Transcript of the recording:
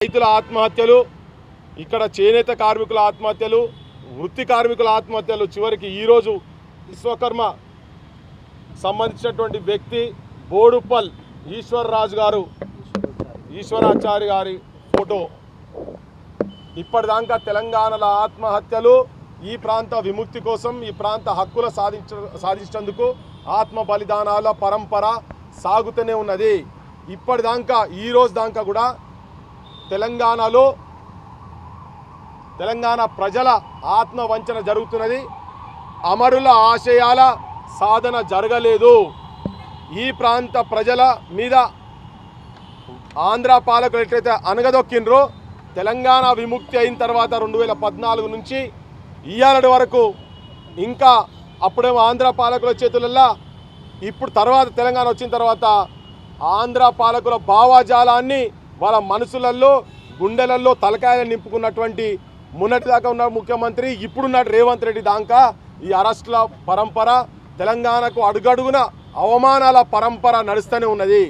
రైతుల ఆత్మహత్యలు, ఇక్కడ చేనేత కార్మికుల ఆత్మహత్యలు, వృత్తి కార్మికుల ఆత్మహత్యలు, చివరికి ఈరోజు విశ్వకర్మ సంబంధించినటువంటి వ్యక్తి బోడుపల్ ఈశ్వరాచారి గారి ఫోటో. ఇప్పటిదాకా తెలంగాణలో ఆత్మహత్యలు, ఈ ప్రాంత విముక్తి కోసం, ఈ ప్రాంత హక్కుల సాధించేందుకు ఆత్మ బలిదానాల పరంపర సాగుతూనే ఉన్నది. ఇప్పటిదాకా ఈ రోజు దాకా కూడా తెలంగాణ ప్రజల ఆత్మవంచన జరుగుతున్నది. అమరుల ఆశయాల సాధన జరగలేదు. ఈ ప్రాంత ప్రజల మీద ఆంధ్ర పాలకులు ఎట్లయితే అనగదొక్కినరో, తెలంగాణ విముక్తి అయిన తర్వాత 2014 నుంచి ఇయ్యాలటి వరకు ఇంకా అప్పుడేమో ఆంధ్ర పాలకుల చేతులల్లో, ఇప్పుడు తర్వాత తెలంగాణ వచ్చిన తర్వాత ఆంధ్ర పాలకుల భావజాలాన్ని వాళ్ళ మనసులలో గుండెలలో తలకాయలు నింపుకున్నటువంటి మొన్నటిదాకా ఉన్న ముఖ్యమంత్రి, ఇప్పుడున్న రేవంత్ రెడ్డి దాకా ఈ అరెస్టుల పరంపర, తెలంగాణకు అడుగడుగున అవమానాల పరంపర నడుస్తూనే ఉన్నది.